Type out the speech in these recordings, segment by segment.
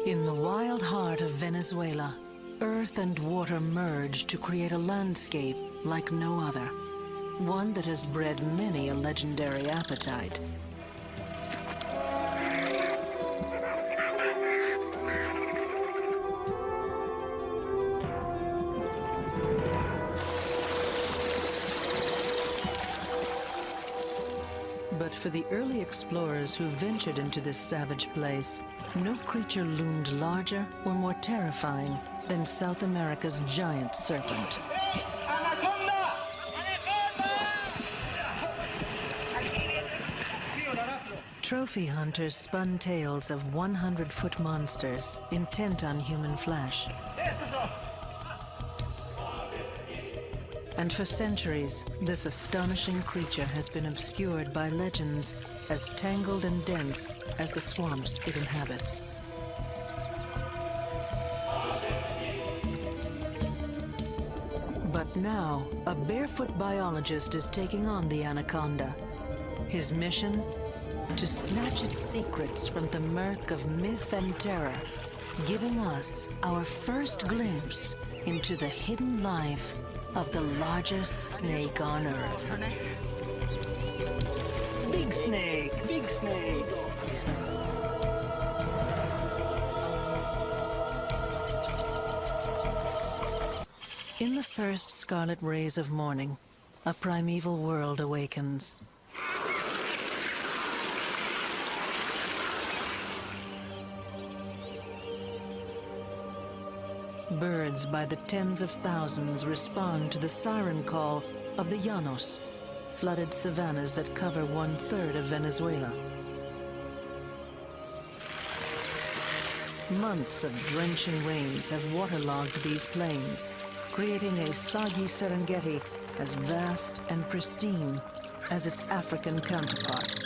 In the wild heart of Venezuela, earth and water merge to create a landscape like no other, one that has bred many a legendary appetite. But for the early explorers who ventured into this savage place, no creature loomed larger or more terrifying than South America's giant serpent. Anaconda! Trophy hunters spun tales of 100-foot monsters intent on human flesh. And for centuries, this astonishing creature has been obscured by legends as tangled and dense as the swamps it inhabits. But now, a barefoot biologist is taking on the anaconda. His mission? To snatch its secrets from the murk of myth and terror, giving us our first glimpse into the hidden life of the largest snake on Earth. Big snake, big snake. In the first scarlet rays of morning, a primeval world awakens. Birds by the tens of thousands respond to the siren call of the llanos, flooded savannas that cover 1/3 of Venezuela. Months of drenching rains have waterlogged these plains, creating a soggy Serengeti as vast and pristine as its African counterpart.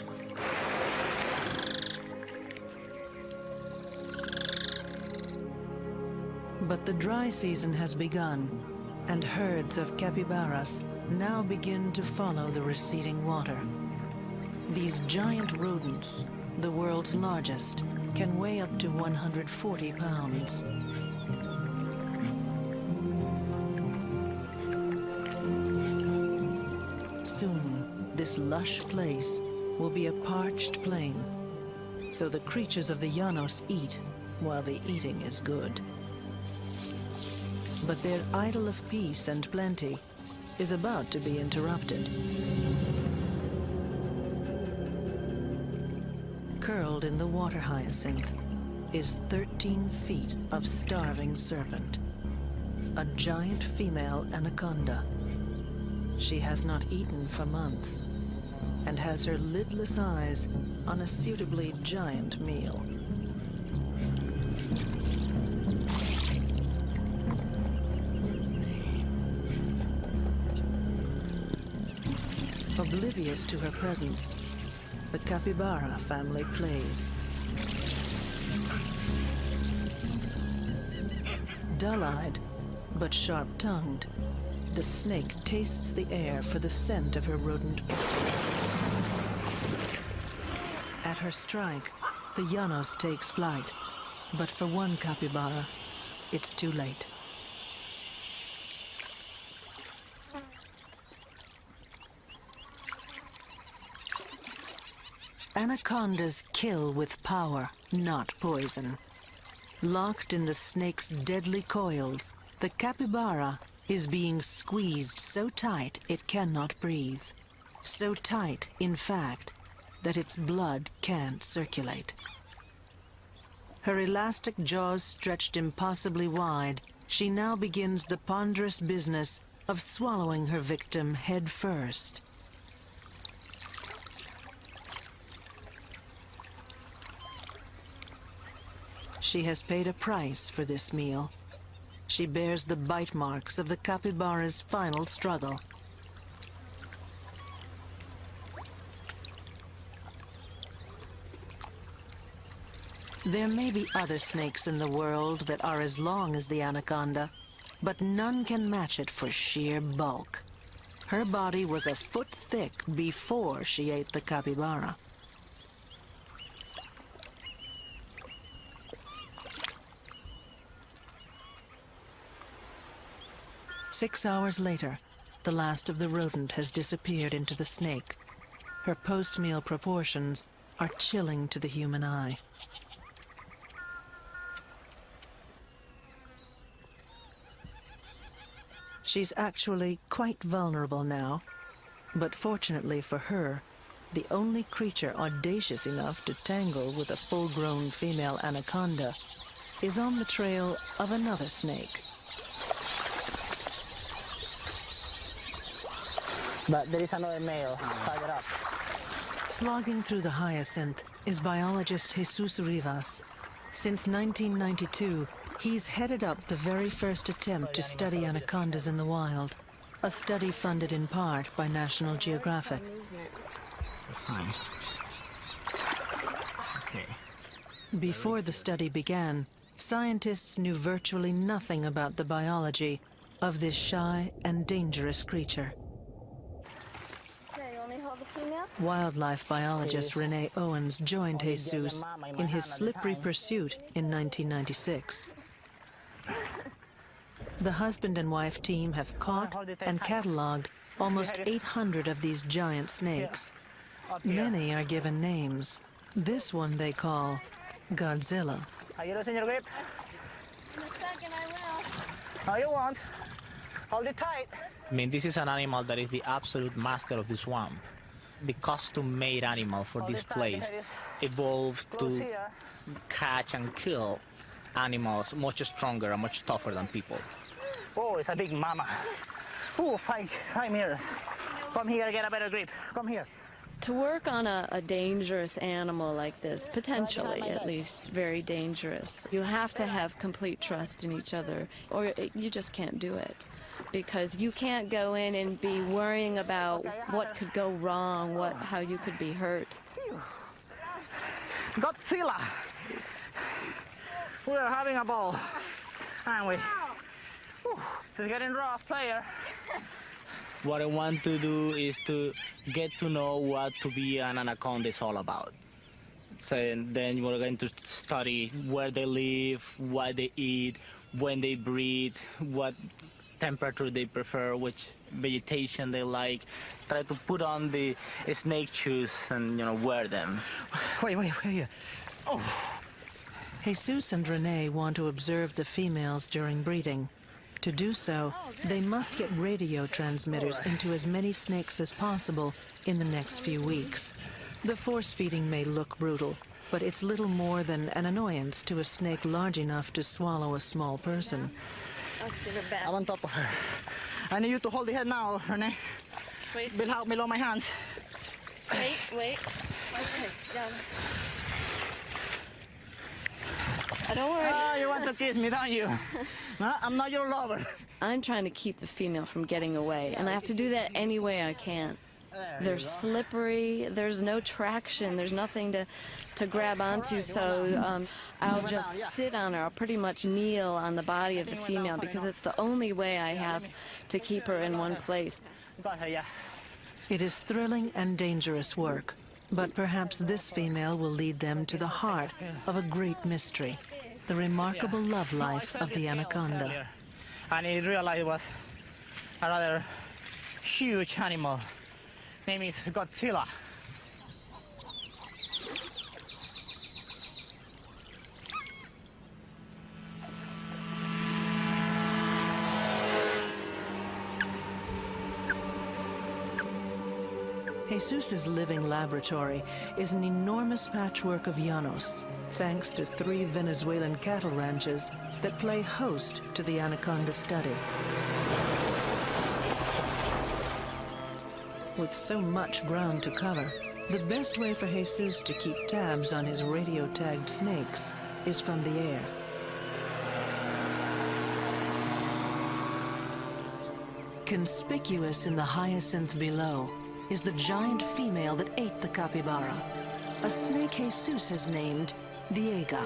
But the dry season has begun, and herds of capybaras now begin to follow the receding water. These giant rodents, the world's largest, can weigh up to 140 pounds. Soon, this lush place will be a parched plain, so the creatures of the llanos eat while the eating is good. But their idyll of peace and plenty is about to be interrupted. Curled in the water hyacinth is 13 feet of starving serpent, a giant female anaconda. She has not eaten for months and has her lidless eyes on a suitably giant meal. Oblivious to her presence, the capybara family plays. Dull-eyed, but sharp-tongued, the snake tastes the air for the scent of her rodent. At her strike, the llanos takes flight, but for one capybara, it's too late. Anacondas kill with power, not poison. Locked in the snake's deadly coils, the capybara is being squeezed so tight it cannot breathe. So tight, in fact, that its blood can't circulate. Her elastic jaws stretched impossibly wide, she now begins the ponderous business of swallowing her victim head first. She has paid a price for this meal. She bears the bite marks of the capybara's final struggle. There may be other snakes in the world that are as long as the anaconda, but none can match it for sheer bulk. Her body was a foot thick before she ate the capybara. 6 hours later, the last of the rodent has disappeared into the snake. Her post-meal proportions are chilling to the human eye. She's actually quite vulnerable now, but fortunately for her, the only creature audacious enough to tangle with a full-grown female anaconda is on the trail of another snake. But there is another male higher up. Slogging through the hyacinth is biologist Jesus Rivas. Since 1992, he's headed up the very first attempt to study anacondas in the wild, a study funded in part by National Geographic. Fine. Okay. Before the study began, scientists knew virtually nothing about the biology of this shy and dangerous creature. Wildlife biologist Renee Owens joined Jesus in his slippery pursuit in 1996. The husband and wife team have caught and cataloged almost 800 of these giant snakes. Many are given names. This one they call Godzilla. Are you losing your grip? In a second, I will. No, you won't. Hold it tight. I mean, this is an animal that is the absolute master of the swamp. The custom-made animal for this place evolved to catch and kill animals much stronger and much tougher than people. Oh, it's a big mama. Oh, 5 meters. Come here, get a better grip. Come here. To work on a dangerous animal like this, potentially at least very dangerous, you have to have complete trust in each other, or you just can't do it. Because you can't go in and be worrying about what could go wrong, how you could be hurt. Godzilla! We are having a ball, aren't we? Whew. It's getting rough, player. What I want to do is to get to know what to be an anaconda is all about. So then we're going to study where they live, what they eat, when they breed, what temperature they prefer, which vegetation they like. Try to put on the snake shoes and, wear them. Wait here. Oh. Jesus and Renee want to observe the females during breeding. To do so, they must get radio transmitters into as many snakes as possible in the next few weeks. The force feeding may look brutal, but it's little more than an annoyance to a snake large enough to swallow a small person. I'm on top of her. I need you to hold the head now, Renee. Wait. Will help me lower my hands. Wait. Okay, down. Don't worry. Oh, you want to kiss me, don't you? No, I'm not your lover. I'm trying to keep the female from getting away, and I have to do that any way I can. They're slippery, there's no traction, there's nothing to grab onto, so I'll just sit on her. I'll pretty much kneel on the body of the female because it's the only way I have to keep her in one place. Got her, yeah. It is thrilling and dangerous work, but perhaps this female will lead them to the heart of a great mystery, the remarkable love life of the anaconda. And in real life it was a rather huge animal. Name is Godzilla. Jesus' living laboratory is an enormous patchwork of llanos, thanks to 3 Venezuelan cattle ranches that play host to the anaconda study. With so much ground to cover, the best way for Jesus to keep tabs on his radio-tagged snakes is from the air. Conspicuous in the hyacinth below is the giant female that ate the capybara, a snake Jesus has named Diega.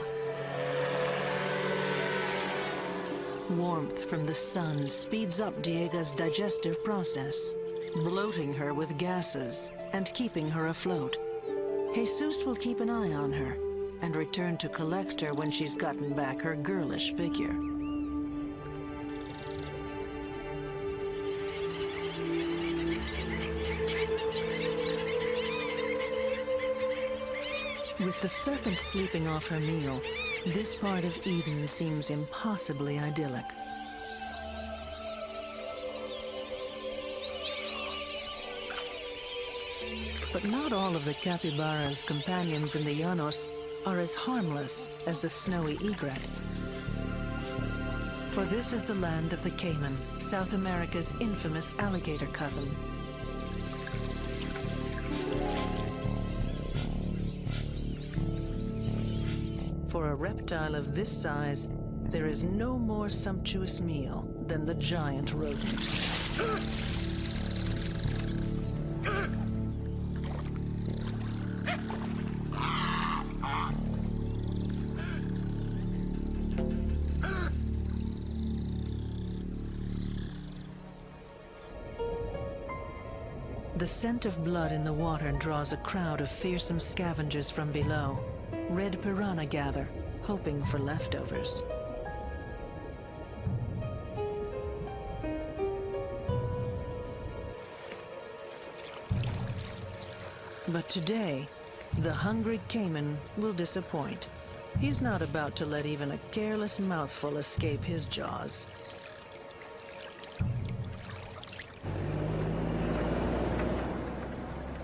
Warmth from the sun speeds up Diega's digestive process, bloating her with gases and keeping her afloat. Jesus will keep an eye on her and return to collect her when she's gotten back her girlish figure. With the serpent sleeping off her meal, this part of Eden seems impossibly idyllic. But not all of the capybara's companions in the Llanos are as harmless as the snowy egret. For this is the land of the caiman, South America's infamous alligator cousin. For a reptile of this size, there is no more sumptuous meal than the giant rodent. The scent of blood in the water draws a crowd of fearsome scavengers from below. Red piranha gather, hoping for leftovers. But today, the hungry caiman will disappoint. He's not about to let even a careless mouthful escape his jaws.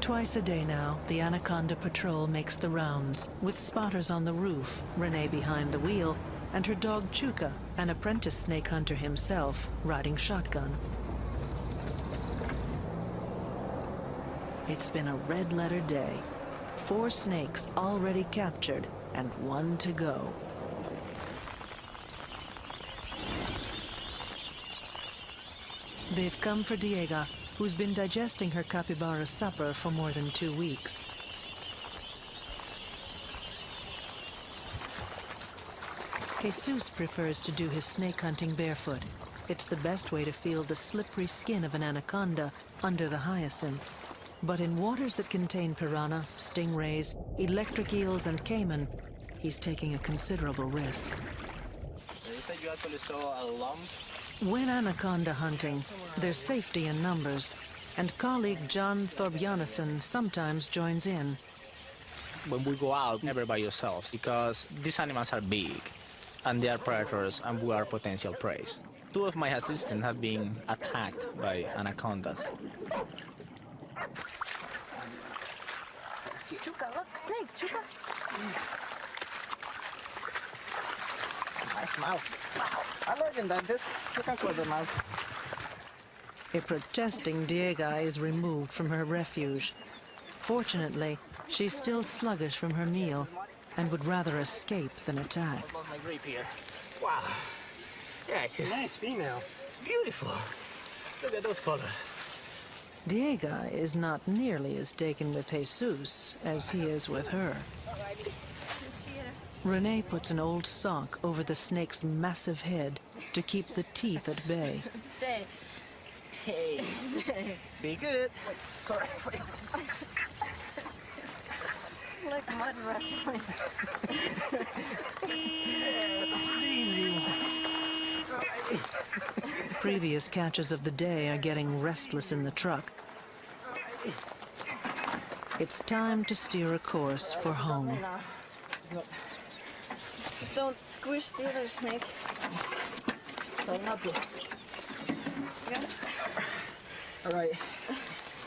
Twice a day now, the Anaconda patrol makes the rounds, with spotters on the roof, Renee behind the wheel, and her dog Chuka, an apprentice snake hunter himself, riding shotgun. It's been a red-letter day. 4 snakes already captured, and 1 to go. They've come for Diego, who's been digesting her capybara supper for more than 2 weeks. Jesus prefers to do his snake hunting barefoot. It's the best way to feel the slippery skin of an anaconda under the hyacinth. But in waters that contain piranha, stingrays, electric eels, and caiman, he's taking a considerable risk. You said you actually saw a lump? When anaconda hunting, there's safety in numbers, and colleague John Thorbjarnarson sometimes joins in. When we go out, never by yourselves, because these animals are big, and they are predators, and we are potential prey. 2 of my assistants have been attacked by anacondas. Chuka, look, snake, Chuka. Nice mouth. Wow. I like that. This, look at the mouth. A protesting Diego is removed from her refuge. Fortunately, she's still sluggish from her meal and would rather escape than attack. I lost my grape here. Wow. Yeah, it's a Nice female. It's beautiful. Look at those colors. Diego is not nearly as taken with Jesus as he is with her. Renee puts an old sock over the snake's massive head to keep the teeth at bay. Stay. Hey. Stay. Be good. Sorry. It's like mud wrestling. Previous catches of the day are getting restless in the truck. It's time to steer a course for home. Just don't squish the other snake. Not good. Got it? All right.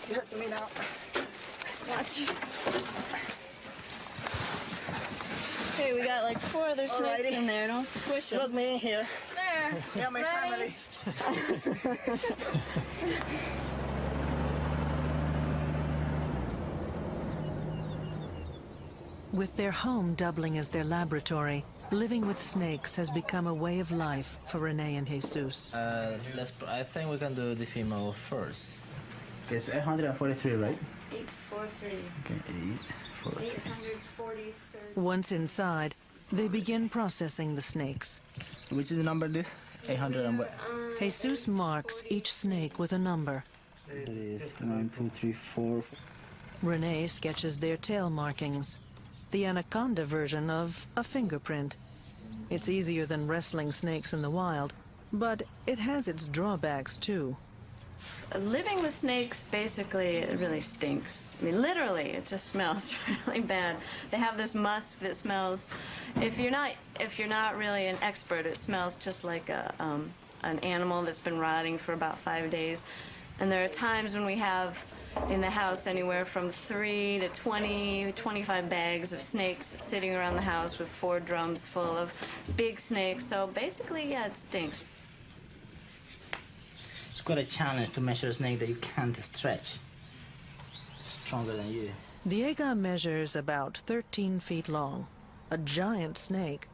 You hurt me now. Watch. Okay, we got like 4 other snakes Alrighty. in there. Don't squish them. Look me in here. There. Yeah, my Ready? family. With their home doubling as their laboratory, living with snakes has become a way of life for Renee and Jesus. I think we can do the female first. Okay, it's 843, right? 843. Okay, 843. 843. Once inside, they begin processing the snakes. Which is the number this? 800 and what? Jesus marks each snake with a number. That is 1, 2, 3, 4. Renee sketches their tail markings, the anaconda version of a fingerprint. It's easier than wrestling snakes in the wild, but it has its drawbacks too. Living with snakes, basically, it really stinks. I mean, literally, it just smells really bad. They have this musk that smells. If you're not really an expert, it smells just like an animal that's been rotting for about 5 days. And there are times when we have in the house anywhere from 3 to 20, 25 bags of snakes sitting around the house with 4 drums full of big snakes. So basically, yeah, it stinks. It's quite a challenge to measure a snake that you can't stretch. Stronger than you. The Aga measures about 13 feet long, a giant snake,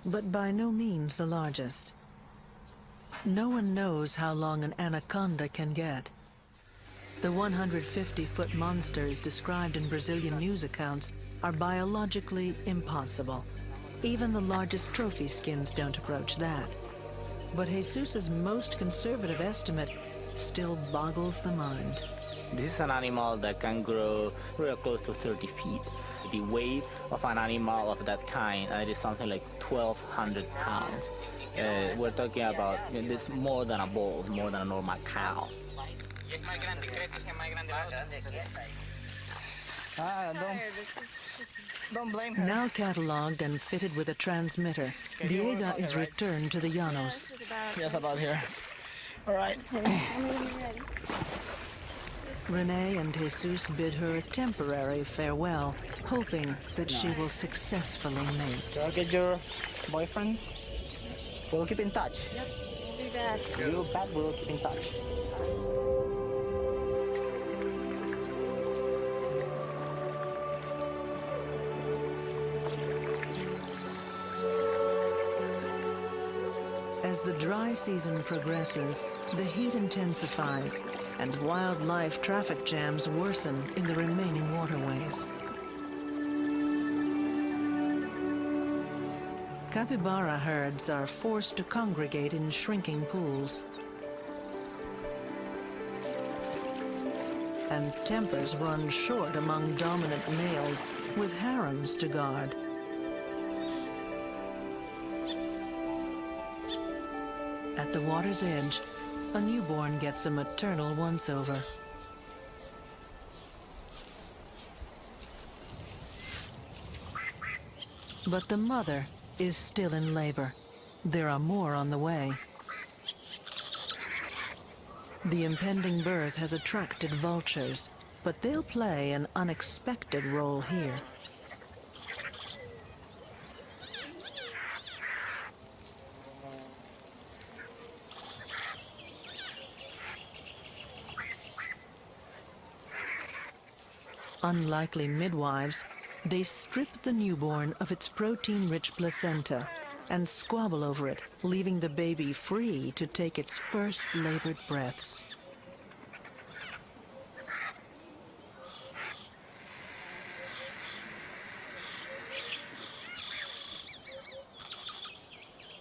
but by no means the largest. No one knows how long an anaconda can get. The 150-foot monsters described in Brazilian news accounts are biologically impossible. Even the largest trophy skins don't approach that. But Jesus's most conservative estimate still boggles the mind. This is an animal that can grow real close to 30 feet. The weight of an animal of that kind is something like 1,200 pounds. We're talking about this more than a bull, more than a normal cow. Don't blame her. Now cataloged and fitted with a transmitter, the Aga is returned to the Llanos. Just about here. All right. Renee and Jesus bid her a temporary farewell, hoping that she will successfully mate. So I'll get your boyfriends. We'll keep in touch. Yep, we'll do that. We'll back, we'll keep in touch. As the dry season progresses, the heat intensifies and wildlife traffic jams worsen in the remaining waterways. Capybara herds are forced to congregate in shrinking pools. And tempers run short among dominant males with harems to guard. At the water's edge, a newborn gets a maternal once-over. But the mother is still in labor. There are more on the way. The impending birth has attracted vultures, but they'll play an unexpected role here. Unlikely midwives, they strip the newborn of its protein-rich placenta and squabble over it, leaving the baby free to take its first labored breaths.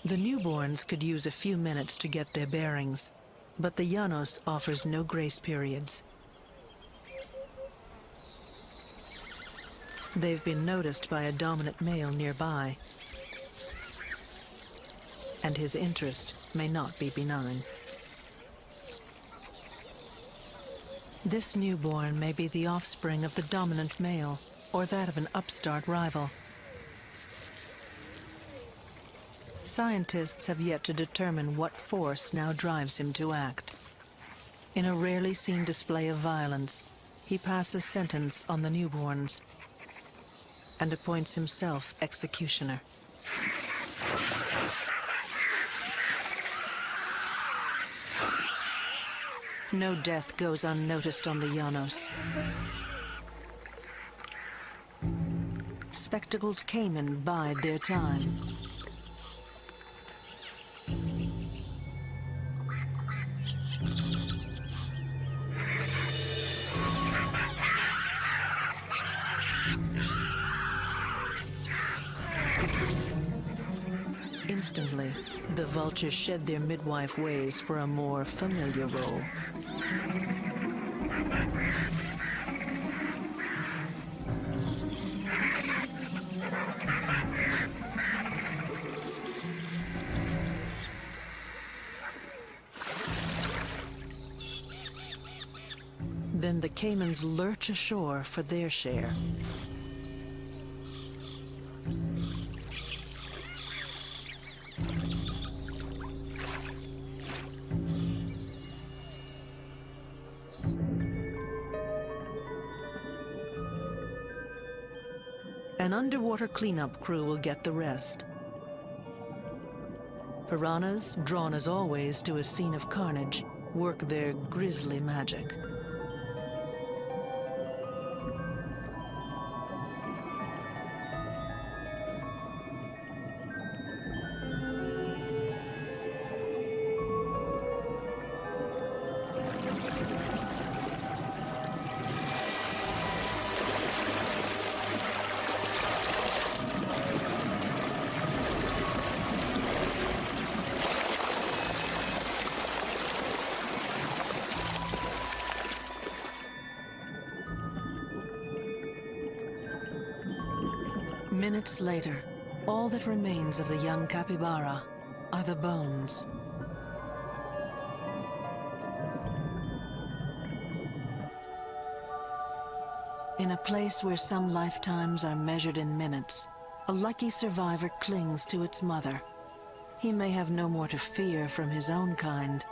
The newborns could use a few minutes to get their bearings, but the Llanos offers no grace periods. They've been noticed by a dominant male nearby, and his interest may not be benign. This newborn may be the offspring of the dominant male or that of an upstart rival. Scientists have yet to determine what force now drives him to act. In a rarely seen display of violence, he passes sentence on the newborns and appoints himself executioner. No death goes unnoticed on the Llanos. Spectacled caiman bide their time. Instantly, the vultures shed their midwife ways for a more familiar role. Then the caimans lurch ashore for their share. An underwater cleanup crew will get the rest. Piranhas, drawn as always to a scene of carnage, work their grisly magic. Minutes later, all that remains of the young capybara are the bones. In a place where some lifetimes are measured in minutes, a lucky survivor clings to its mother. He may have no more to fear from his own kind,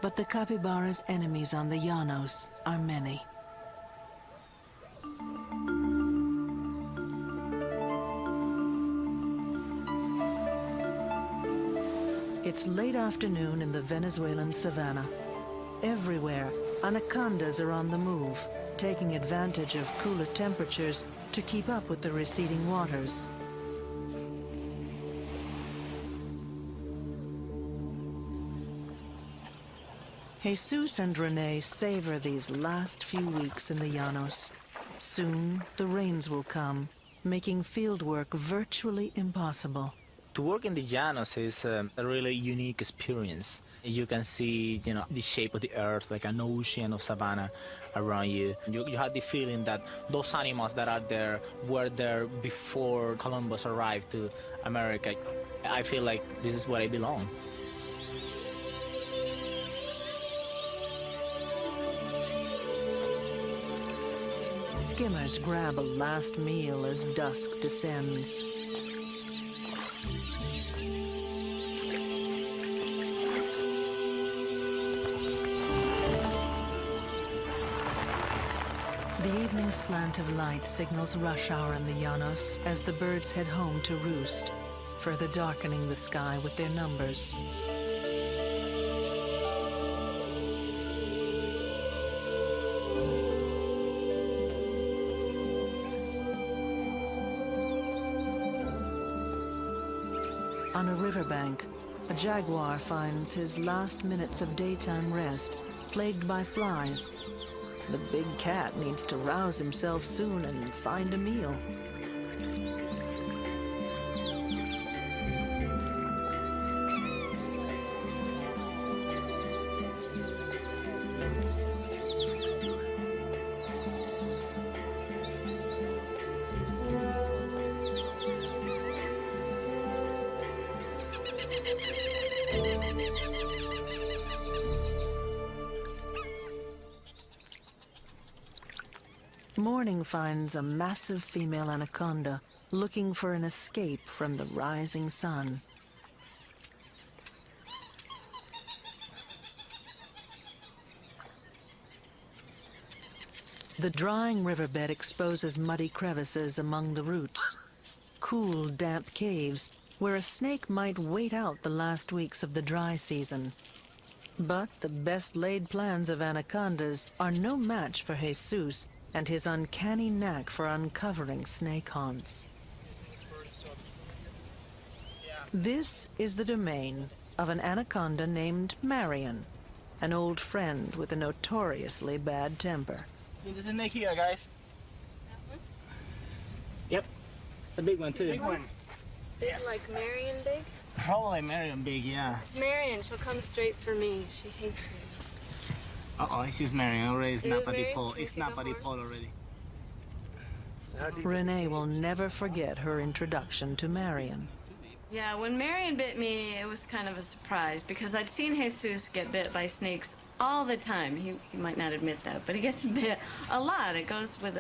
but the capybara's enemies on the Llanos are many. It's late afternoon in the Venezuelan savannah. Everywhere, anacondas are on the move, taking advantage of cooler temperatures to keep up with the receding waters. Jesus and Renee savor these last few weeks in the Llanos. Soon, the rains will come, making fieldwork virtually impossible. To work in the Llanos is a really unique experience. You can see, the shape of the earth, like an ocean of savanna around you. You have the feeling that those animals that are there were there before Columbus arrived to America. I feel like this is where I belong. Skimmers grab a last meal as dusk descends. The evening slant of light signals rush hour in the Llanos as the birds head home to roost, further darkening the sky with their numbers. On a riverbank, a jaguar finds his last minutes of daytime rest plagued by flies. The big cat needs to rouse himself soon and find a meal. Morning finds a massive female anaconda looking for an escape from the rising sun. The drying riverbed exposes muddy crevices among the roots, cool, damp caves where a snake might wait out the last weeks of the dry season. But the best-laid plans of anacondas are no match for Jesus and his uncanny knack for uncovering snake haunts. This is the domain of an anaconda named Marion, an old friend with a notoriously bad temper. There's a snake here, guys. That one? Yep, the big one too. Big one? Big like Marion big? Probably Marion big, yeah. It's Marion. She'll come straight for me. She hates me. Uh-oh, she's Marion already. It's not by the Marion? pole. Can you It's see not the by the horn? pole already. Renee will never forget her introduction to Marion. Yeah, when Marion bit me, it was kind of a surprise because I'd seen Jesus get bit by snakes all the time. He might not admit that, but he gets bit a lot. It goes with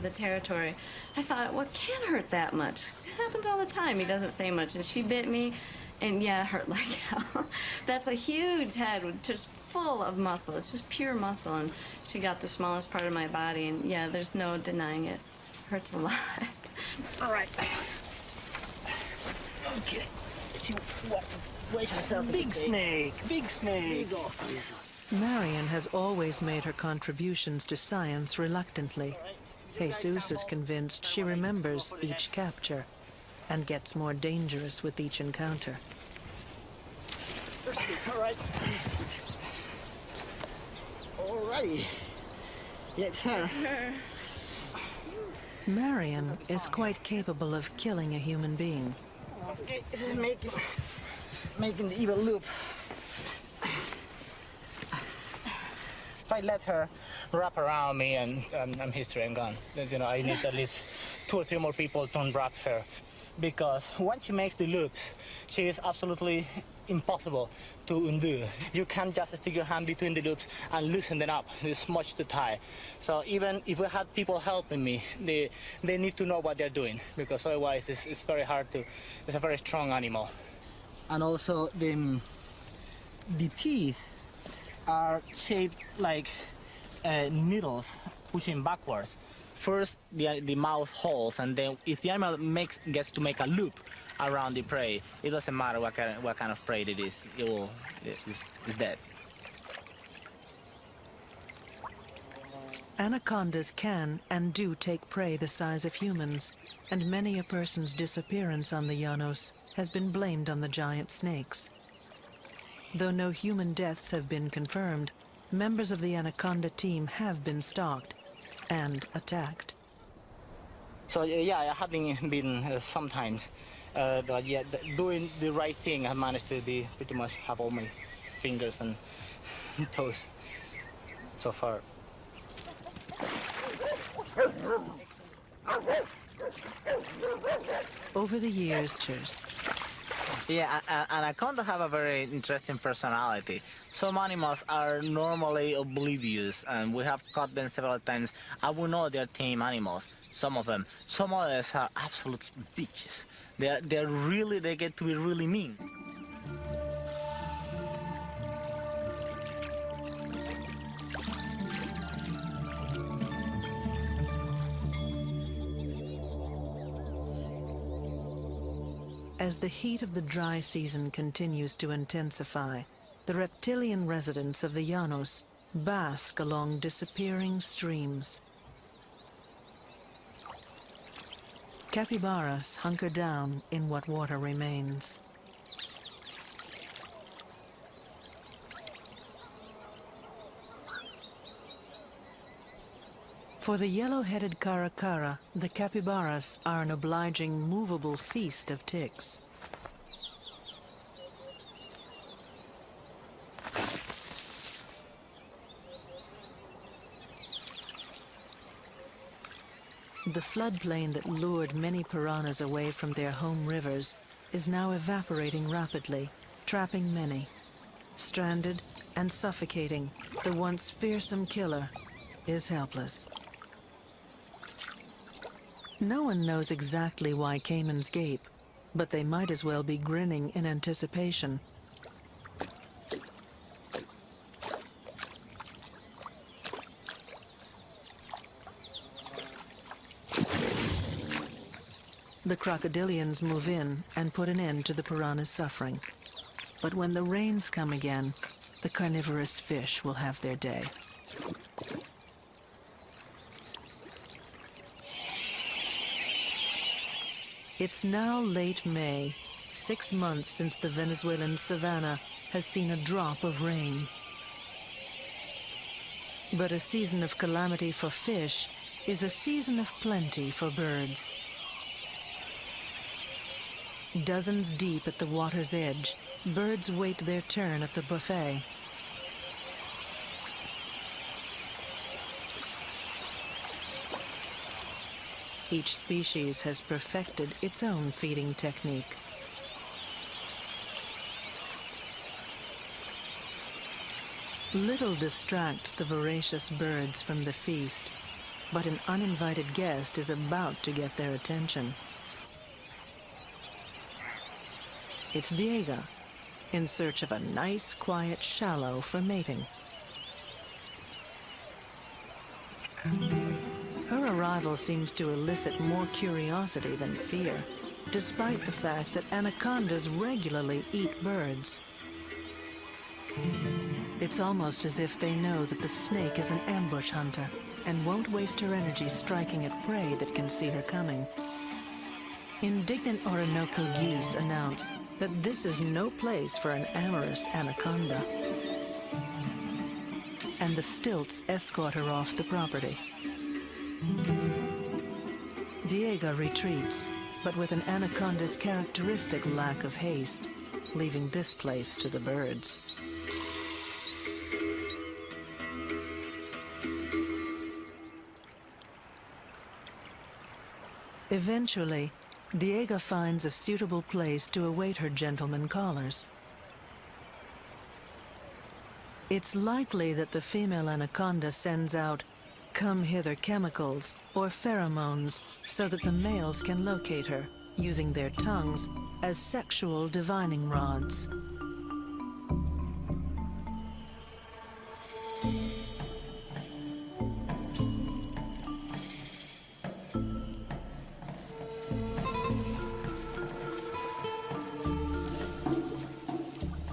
the territory. I thought, well, it can't hurt that much. It happens all the time. He doesn't say much, and she bit me, and yeah, it hurt like hell. That's a huge head with just full of muscle. It's just pure muscle, and she got the smallest part of my body, and yeah, there's no denying it. Hurts a lot. All right. Okay. See what? Where's myself? Big snake. Big snake. Marion has always made her contributions to science reluctantly. Jesus is convinced she remembers each capture and gets more dangerous with each encounter. All right. All righty. Yeah, it's her. Marion is quite capable of killing a human being. Okay, this is making the evil loop. If I let her wrap around me and I'm history and gone. You know, I need at least 2 or 3 more people to unwrap her, because once she makes the loops, she is absolutely impossible to undo. You can't just stick your hand between the loops and loosen them up. It's much too tight. So even if we had people helping me, they need to know what they're doing, because otherwise it's very hard to. It's a very strong animal. And also the teeth are shaped like needles pushing backwards. First the mouth holes, and then if the animal gets to make a loop around the prey, it doesn't matter what kind of prey it is, it's dead. Anacondas can and do take prey the size of humans, and many a person's disappearance on the Llanos has been blamed on the giant snakes. Though no human deaths have been confirmed, members of the Anaconda team have been stalked and attacked. So yeah, I have been sometimes, but yeah, doing the right thing, I managed to pretty much have all my fingers and toes so far. Over the years, cheers. Yeah, anaconda have a very interesting personality. Some animals are normally oblivious, and we have caught them several times, and we know they're tame animals, some of them. Some others are absolute bitches. They get to be really mean. As the heat of the dry season continues to intensify, the reptilian residents of the Llanos bask along disappearing streams. Capybaras hunker down in what water remains. For the yellow-headed caracara, the capybaras are an obliging, movable feast of ticks. The floodplain that lured many piranhas away from their home rivers is now evaporating rapidly, trapping many. Stranded and suffocating, the once fearsome killer is helpless. No one knows exactly why caimans gape, but they might as well be grinning in anticipation. The crocodilians move in and put an end to the piranha's suffering. But when the rains come again, the carnivorous fish will have their day. It's now late May, 6 months since the Venezuelan savanna has seen a drop of rain. But a season of calamity for fish is a season of plenty for birds. Dozens deep at the water's edge, birds wait their turn at the buffet. Each species has perfected its own feeding technique. Little distracts the voracious birds from the feast, but an uninvited guest is about to get their attention. It's Diego, in search of a nice, quiet shallow for mating. Her arrival seems to elicit more curiosity than fear, despite the fact that anacondas regularly eat birds. It's almost as if they know that the snake is an ambush hunter and won't waste her energy striking at prey that can see her coming. Indignant Orinoco geese announce that this is no place for an amorous anaconda, and the stilts escort her off the property. Diego retreats, but with an anaconda's characteristic lack of haste, leaving this place to the birds. Eventually, Diego finds a suitable place to await her gentleman callers. It's likely that the female anaconda sends out come hither chemicals or pheromones so that the males can locate her, using their tongues as sexual divining rods.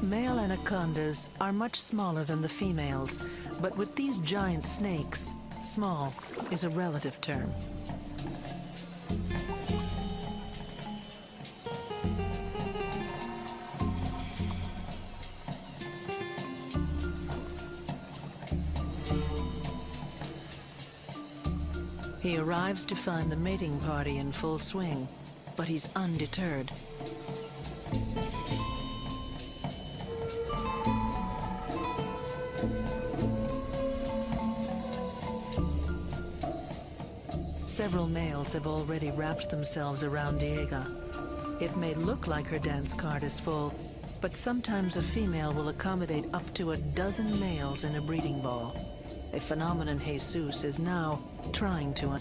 Male anacondas are much smaller than the females, but with these giant snakes, small is a relative term. He arrives to find the mating party in full swing, but he's undeterred. Several males have already wrapped themselves around Diego. It may look like her dance card is full, but sometimes a female will accommodate up to a dozen males in a breeding ball, a phenomenon Jesus is now trying to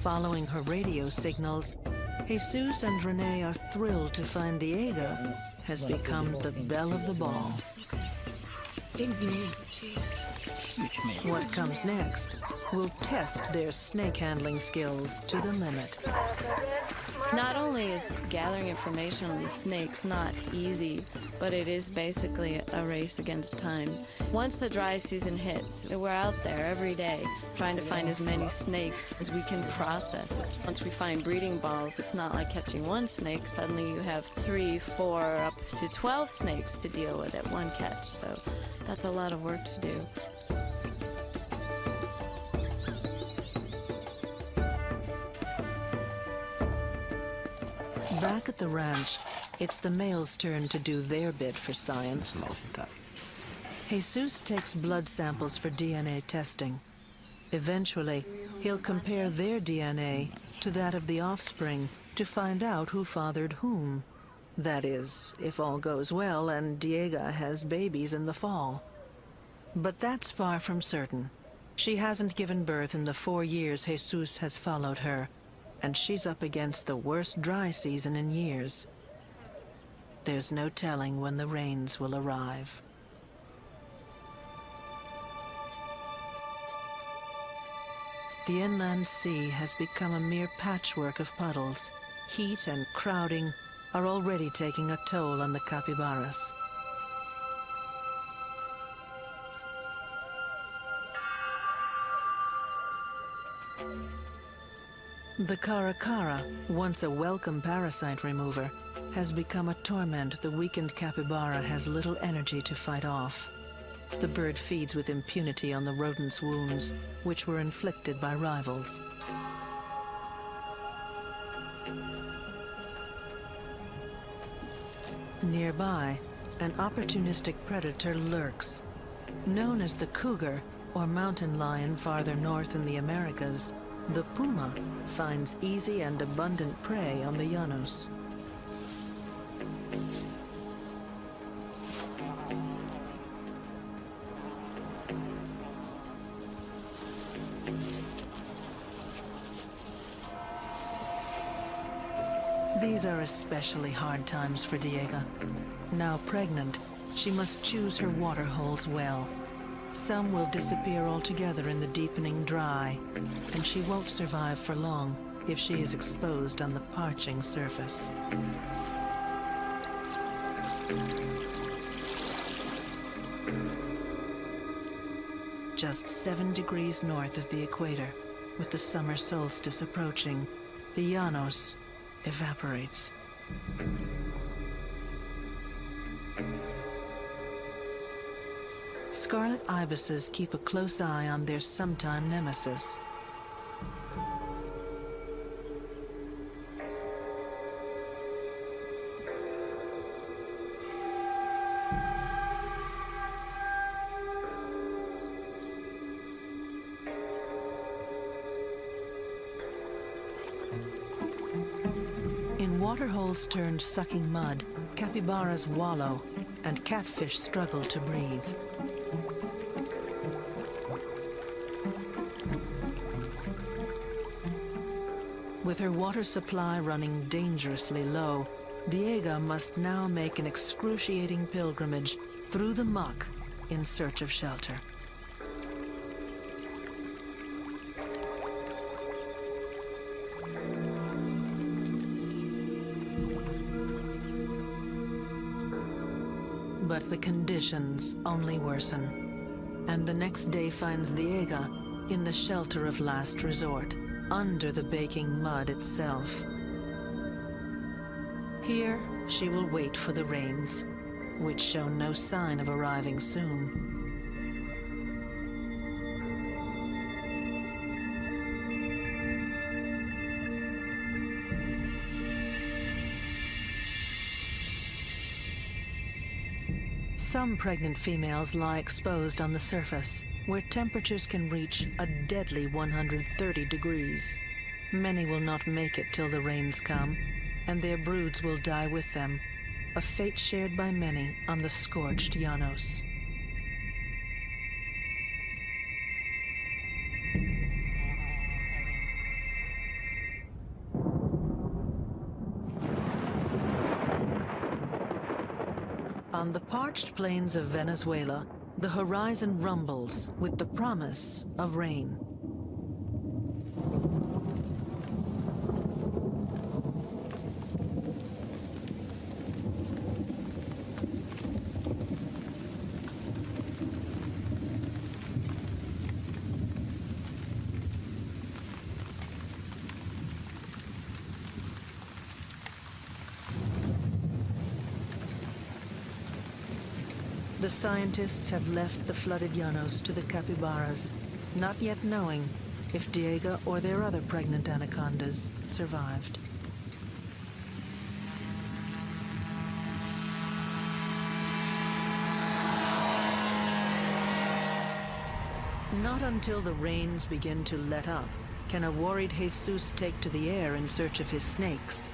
Following her radio signals, Jesus and Renee are thrilled to find Diego has become the belle of the ball. What comes next will test their snake handling skills to the limit. Not only is gathering information on these snakes not easy, but it is basically a race against time. Once the dry season hits, we're out there every day trying to find as many snakes as we can process. Once we find breeding balls, it's not like catching one snake. Suddenly you have 3, 4, up to 12 snakes to deal with at one catch. So that's a lot of work to do. Back at the ranch, it's the male's turn to do their bit for science. Jesus takes blood samples for DNA testing. Eventually, he'll compare their DNA to that of the offspring to find out who fathered whom. That is, if all goes well and Diego has babies in the fall. But that's far from certain. She hasn't given birth in the 4 years Jesus has followed her, and she's up against the worst dry season in years. There's no telling when the rains will arrive. The inland sea has become a mere patchwork of puddles. Heat and crowding are already taking a toll on the capybaras. The caracara, once a welcome parasite remover, has become a torment the weakened capybara has little energy to fight off. The bird feeds with impunity on the rodent's wounds, which were inflicted by rivals. Nearby, an opportunistic predator lurks. Known as the cougar, or mountain lion farther north in the Americas, the puma finds easy and abundant prey on the llanos. These are especially hard times for Diego. Now pregnant, she must choose her water holes well. Some will disappear altogether in the deepening dry, and she won't survive for long if she is exposed on the parching surface. Just 7 degrees north of the equator, with the summer solstice approaching, the Llanos evaporates. Scarlet ibises keep a close eye on their sometime nemesis. In waterholes turned sucking mud, capybaras wallow and catfish struggle to breathe. With her water supply running dangerously low, Diego must now make an excruciating pilgrimage through the muck in search of shelter. But the conditions only worsen, and the next day finds Diego in the shelter of last resort, under the baking mud itself. Here, she will wait for the rains, which show no sign of arriving soon. Some pregnant females lie exposed on the surface, where temperatures can reach a deadly 130 degrees. Many will not make it till the rains come, and their broods will die with them, a fate shared by many on the scorched Llanos. On the parched plains of Venezuela, the horizon rumbles with the promise of rain. The scientists have left the flooded Llanos to the capybaras, not yet knowing if Diego or their other pregnant anacondas survived. Not until the rains begin to let up can a worried Jesus take to the air in search of his snakes.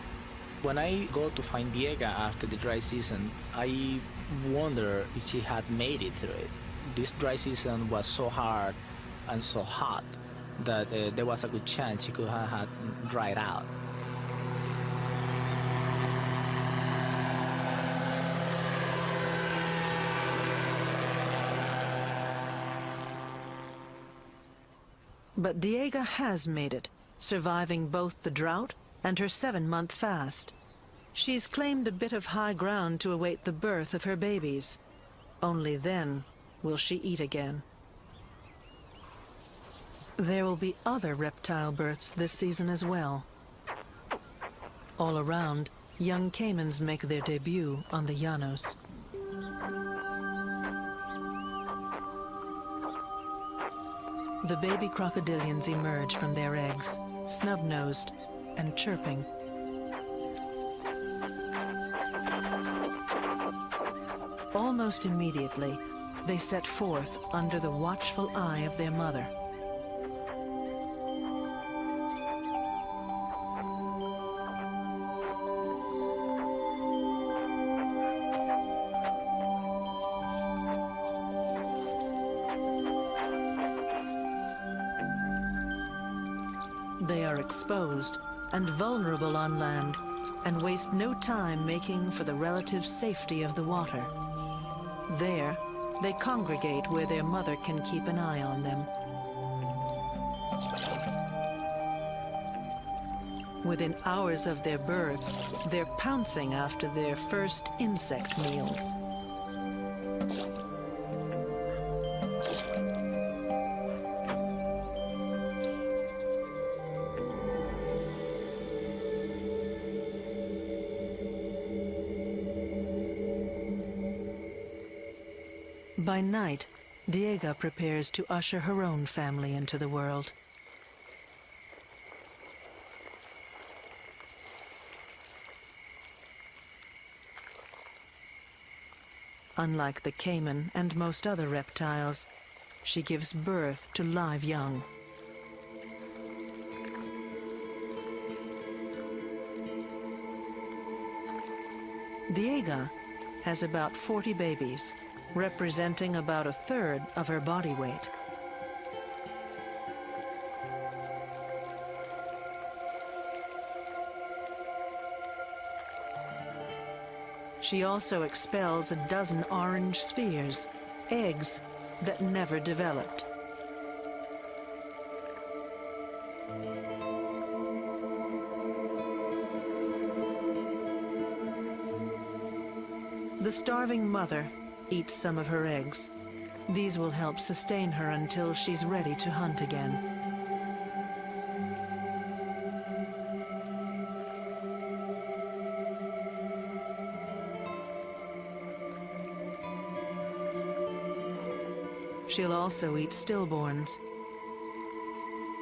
When I go to find Diego after the dry season, I wonder if she had made it through it. This dry season was so hard and so hot that there was a good chance she could have had dried out. But Diego has made it, surviving both the drought and her 7-month fast. She's claimed a bit of high ground to await the birth of her babies. Only then will she eat again. There will be other reptile births this season as well. All around, young caimans make their debut on the Llanos. The baby crocodilians emerge from their eggs, snub-nosed and chirping. Almost immediately, they set forth under the watchful eye of their mother. They are exposed and vulnerable on land, and waste no time making for the relative safety of the water. There, they congregate where their mother can keep an eye on them. Within hours of their birth, they're pouncing after their first insect meals. By night, Diego prepares to usher her own family into the world. Unlike the caiman and most other reptiles, she gives birth to live young. Diego has about 40 babies, representing about a third of her body weight. She also expels a dozen orange spheres, eggs that never developed. The starving mother eats some of her eggs. These will help sustain her until she's ready to hunt again. She'll also eat stillborns,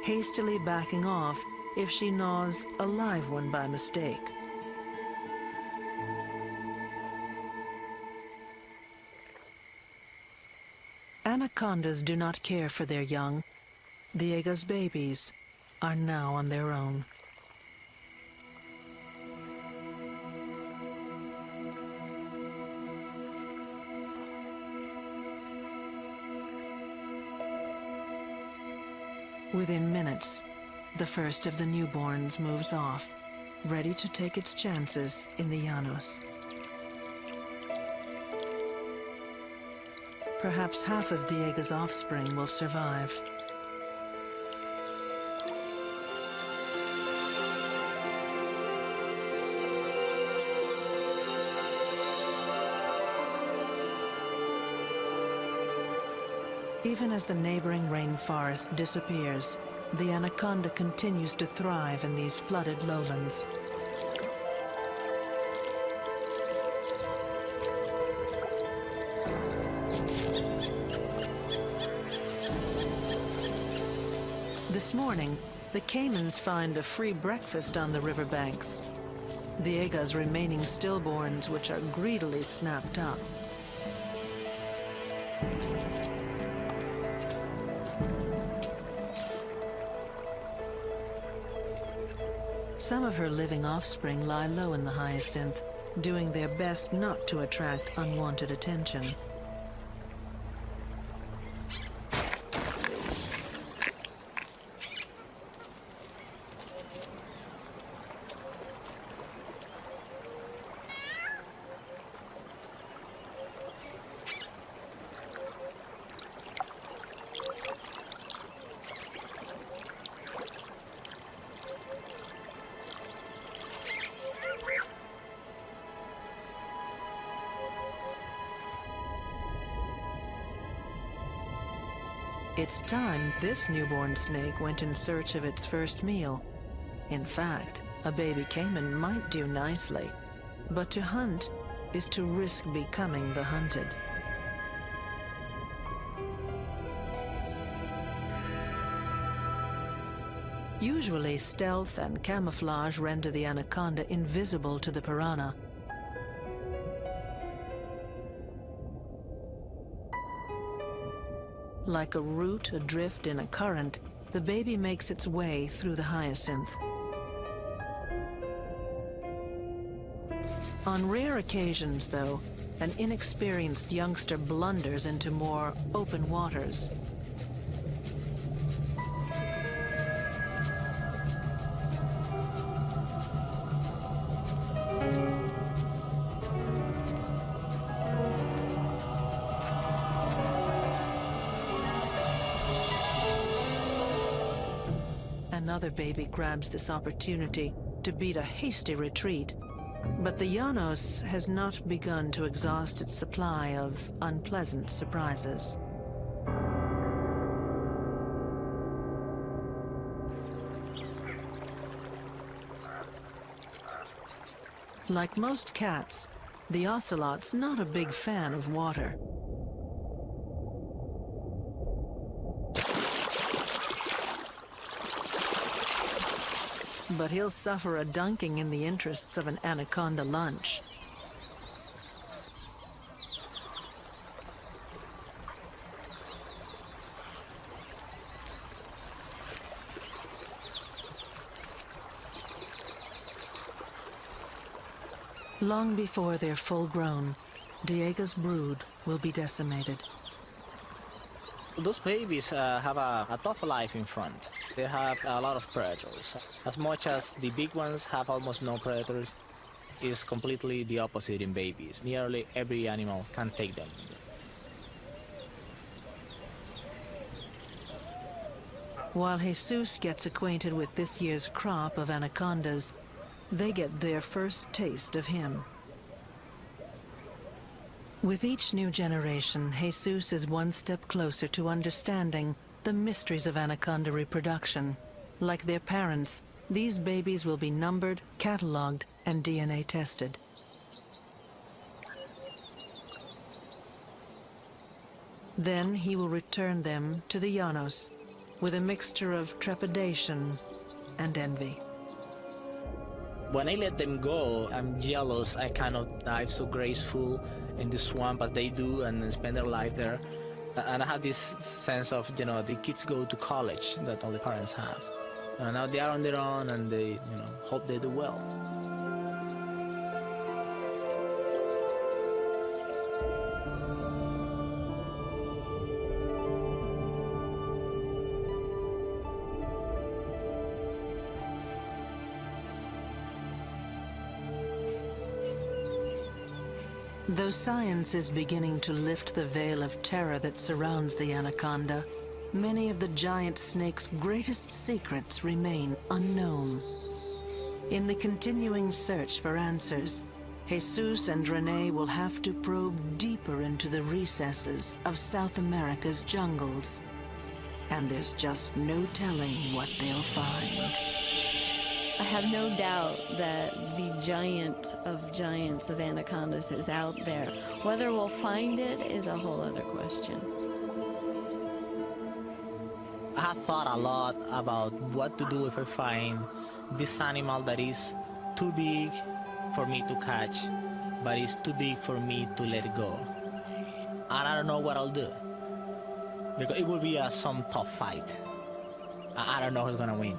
hastily backing off if she gnaws a live one by mistake. Anacondas do not care for their young. Diego's babies are now on their own. Within minutes, the first of the newborns moves off, ready to take its chances in the Llanos. Perhaps half of Diego's offspring will survive. Even as the neighboring rainforest disappears, the anaconda continues to thrive in these flooded lowlands. This morning, the caimans find a free breakfast on the riverbanks. Diego's remaining stillborns, which are greedily snapped up. Some of her living offspring lie low in the hyacinth, doing their best not to attract unwanted attention. It's time this newborn snake went in search of its first meal. In fact, a baby caiman might do nicely, but to hunt is to risk becoming the hunted. Usually, stealth and camouflage render the anaconda invisible to the piranha. Like a root adrift in a current, the baby makes its way through the hyacinth. On rare occasions, though, an inexperienced youngster blunders into more open waters. Another baby grabs this opportunity to beat a hasty retreat, but the Llanos has not begun to exhaust its supply of unpleasant surprises. Like most cats, the ocelot's not a big fan of water. But he'll suffer a dunking in the interests of an anaconda lunch. Long before they're full grown, Diego's brood will be decimated. Those babies have a tough life in front. They have a lot of predators. As much as the big ones have almost no predators, it's completely the opposite in babies. Nearly every animal can take them. While Jesus gets acquainted with this year's crop of anacondas, they get their first taste of him. With each new generation, Jesus is one step closer to understanding the mysteries of anaconda reproduction. Like their parents, these babies will be numbered, cataloged, and DNA tested. Then he will return them to the Llanos with a mixture of trepidation and envy. When I let them go, I'm jealous. I cannot dive so graceful in the swamp as they do and spend their life there. And I have this sense of, the kids go to college that all the parents have. And now they are on their own and they, hope they do well. Though science is beginning to lift the veil of terror that surrounds the anaconda, many of the giant snake's greatest secrets remain unknown. In the continuing search for answers, Jesus and Renee will have to probe deeper into the recesses of South America's jungles. And there's just no telling what they'll find. I have no doubt that the giant of giants of anacondas is out there. Whether we'll find it is a whole other question. I have thought a lot about what to do if I find this animal that is too big for me to catch, but it's too big for me to let it go. And I don't know what I'll do, because it will be some tough fight. I don't know who's gonna win.